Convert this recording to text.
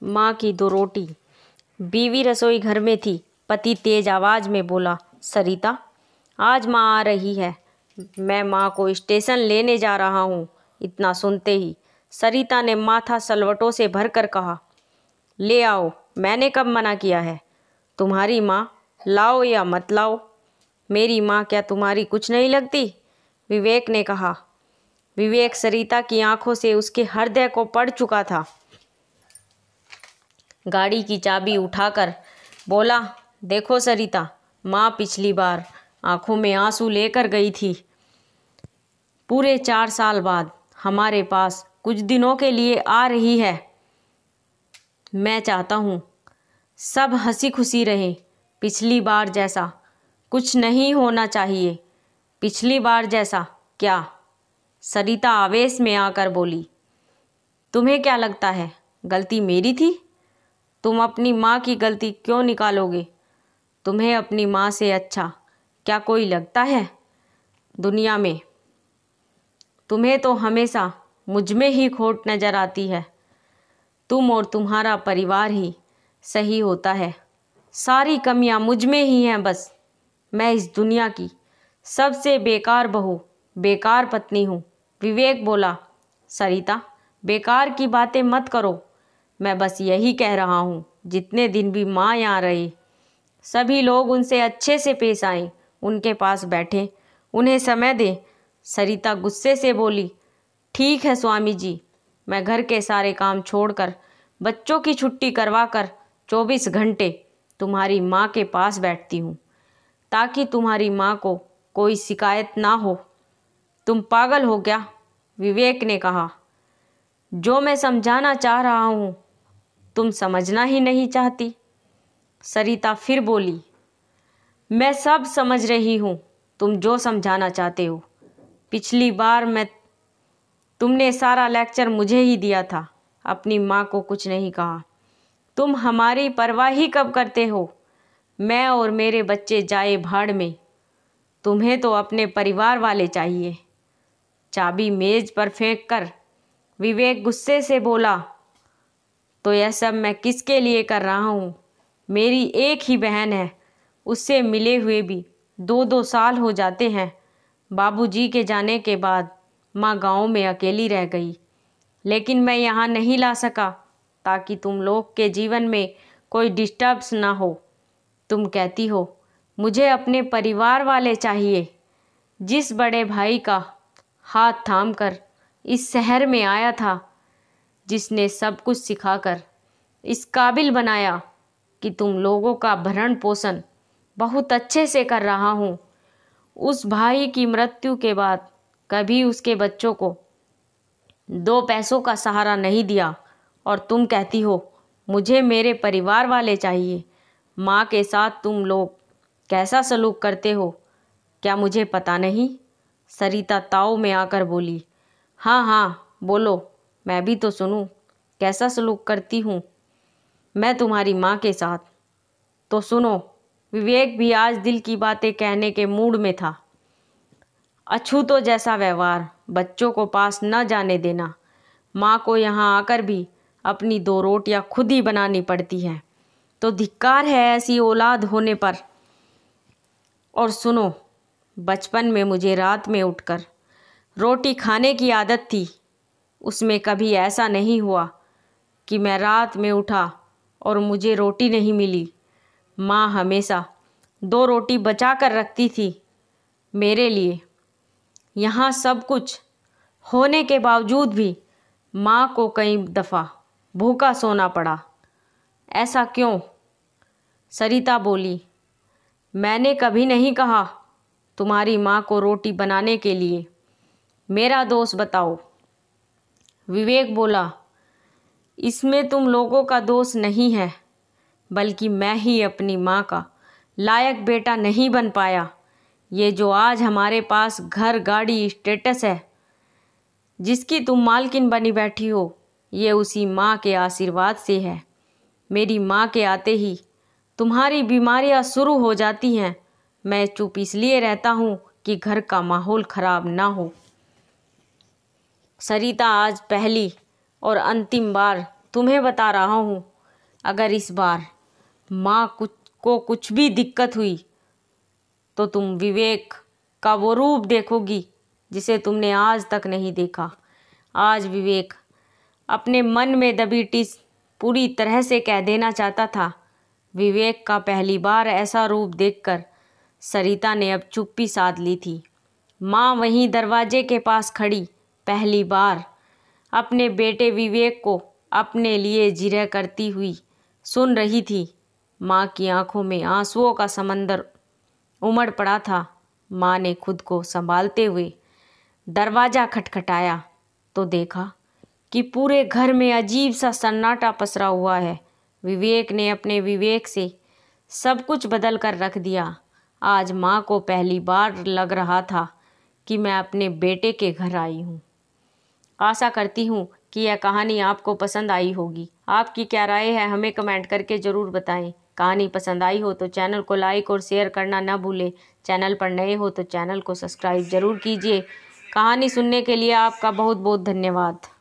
माँ की दो रोटी। बीवी रसोई घर में थी। पति तेज आवाज़ में बोला, सरिता, आज माँ आ रही है, मैं माँ को स्टेशन लेने जा रहा हूँ। इतना सुनते ही सरिता ने माथा सलवटों से भरकर कहा, ले आओ, मैंने कब मना किया है? तुम्हारी माँ, लाओ या मत लाओ। मेरी माँ क्या तुम्हारी कुछ नहीं लगती? विवेक ने कहा। विवेक सरिता की आंखों से उसके हृदय को पढ़ चुका था। गाड़ी की चाबी उठाकर बोला, देखो सरिता, माँ पिछली बार आंखों में आंसू लेकर गई थी। पूरे 4 साल बाद हमारे पास कुछ दिनों के लिए आ रही है। मैं चाहता हूँ सब हंसी खुशी रहें। पिछली बार जैसा कुछ नहीं होना चाहिए। पिछली बार जैसा क्या? सरिता आवेश में आकर बोली, तुम्हें क्या लगता है गलती मेरी थी? तुम अपनी माँ की गलती क्यों निकालोगे? तुम्हें अपनी माँ से अच्छा क्या कोई लगता है दुनिया में? तुम्हें तो हमेशा मुझ में ही खोट नज़र आती है। तुम और तुम्हारा परिवार ही सही होता है। सारी कमियां मुझ में ही हैं बस। मैं इस दुनिया की सबसे बेकार बहू, बेकार पत्नी हूँ। विवेक बोला, सरिता, बेकार की बातें मत करो। मैं बस यही कह रहा हूँ, जितने दिन भी माँ यहाँ रही, सभी लोग उनसे अच्छे से पेश आएं, उनके पास बैठें, उन्हें समय दें। सरिता गुस्से से बोली, ठीक है स्वामी जी, मैं घर के सारे काम छोड़कर, बच्चों की छुट्टी करवाकर 24 घंटे तुम्हारी माँ के पास बैठती हूँ, ताकि तुम्हारी माँ को कोई शिकायत ना हो। तुम पागल हो क्या? विवेक ने कहा। जो मैं समझाना चाह रहा हूँ तुम समझना ही नहीं चाहती। सरिता फिर बोली, मैं सब समझ रही हूँ, तुम जो समझाना चाहते हो। पिछली बार तुमने सारा लेक्चर मुझे ही दिया था, अपनी माँ को कुछ नहीं कहा। तुम हमारी परवाह ही कब करते हो? मैं और मेरे बच्चे जाए भाड़ में, तुम्हें तो अपने परिवार वाले चाहिए। चाबी मेज पर फेंक कर विवेक गुस्से से बोला, तो यह सब मैं किसके लिए कर रहा हूँ? मेरी एक ही बहन है, उससे मिले हुए भी 2-2 साल हो जाते हैं। बाबूजी के जाने के बाद माँ गांव में अकेली रह गई, लेकिन मैं यहाँ नहीं ला सका ताकि तुम लोग के जीवन में कोई डिस्टर्ब्स ना हो। तुम कहती हो मुझे अपने परिवार वाले चाहिए। जिस बड़े भाई का हाथ थामकर इस शहर में आया था, जिसने सब कुछ सिखाकर इस काबिल बनाया कि तुम लोगों का भरण पोषण बहुत अच्छे से कर रहा हूँ, उस भाई की मृत्यु के बाद कभी उसके बच्चों को 2 पैसों का सहारा नहीं दिया, और तुम कहती हो मुझे मेरे परिवार वाले चाहिए। माँ के साथ तुम लोग कैसा सलूक करते हो, क्या मुझे पता नहीं? सरिता ताव में आकर बोली, हाँ हाँ बोलो, मैं भी तो सुनूं, कैसा सलूक करती हूँ मैं तुम्हारी माँ के साथ? तो सुनो। विवेक भी आज दिल की बातें कहने के मूड में था। अछूतों जैसा व्यवहार, बच्चों को पास न जाने देना, माँ को यहाँ आकर भी अपनी 2 रोटियाँ खुद ही बनानी पड़ती हैं, तो धिक्कार है ऐसी औलाद होने पर। और सुनो, बचपन में मुझे रात में उठकर रोटी खाने की आदत थी। उसमें कभी ऐसा नहीं हुआ कि मैं रात में उठा और मुझे रोटी नहीं मिली। माँ हमेशा 2 रोटी बचा कर रखती थी मेरे लिए। यहाँ सब कुछ होने के बावजूद भी माँ को कई दफ़ा भूखा सोना पड़ा। ऐसा क्यों? सरिता बोली, मैंने कभी नहीं कहा तुम्हारी माँ को रोटी बनाने के लिए। मेरा दोष बताओ। विवेक बोला, इसमें तुम लोगों का दोष नहीं है, बल्कि मैं ही अपनी माँ का लायक बेटा नहीं बन पाया। ये जो आज हमारे पास घर, गाड़ी, स्टेटस है, जिसकी तुम मालकिन बनी बैठी हो, ये उसी माँ के आशीर्वाद से है। मेरी माँ के आते ही तुम्हारी बीमारियाँ शुरू हो जाती हैं। मैं चुप इसलिए रहता हूँ कि घर का माहौल खराब ना हो। सरिता, आज पहली और अंतिम बार तुम्हें बता रहा हूँ, अगर इस बार माँ को कुछ भी दिक्कत हुई तो तुम विवेक का वो रूप देखोगी जिसे तुमने आज तक नहीं देखा। आज विवेक अपने मन में दबी टिस पूरी तरह से कह देना चाहता था। विवेक का पहली बार ऐसा रूप देखकर सरिता ने अब चुप्पी साध ली थी। माँ वहीं दरवाजे के पास खड़ी पहली बार अपने बेटे विवेक को अपने लिए जिरह करती हुई सुन रही थी। माँ की आंखों में आंसुओं का समंदर उमड़ पड़ा था। माँ ने खुद को संभालते हुए दरवाज़ा खटखटाया तो देखा कि पूरे घर में अजीब सा सन्नाटा पसरा हुआ है। विवेक ने अपने विवेक से सब कुछ बदल कर रख दिया। आज माँ को पहली बार लग रहा था कि मैं अपने बेटे के घर आई हूँ। आशा करती हूँ कि यह कहानी आपको पसंद आई होगी। आपकी क्या राय है हमें कमेंट करके ज़रूर बताएं। कहानी पसंद आई हो तो चैनल को लाइक और शेयर करना ना भूलें। चैनल पर नए हो तो चैनल को सब्सक्राइब ज़रूर कीजिए। कहानी सुनने के लिए आपका बहुत बहुत धन्यवाद।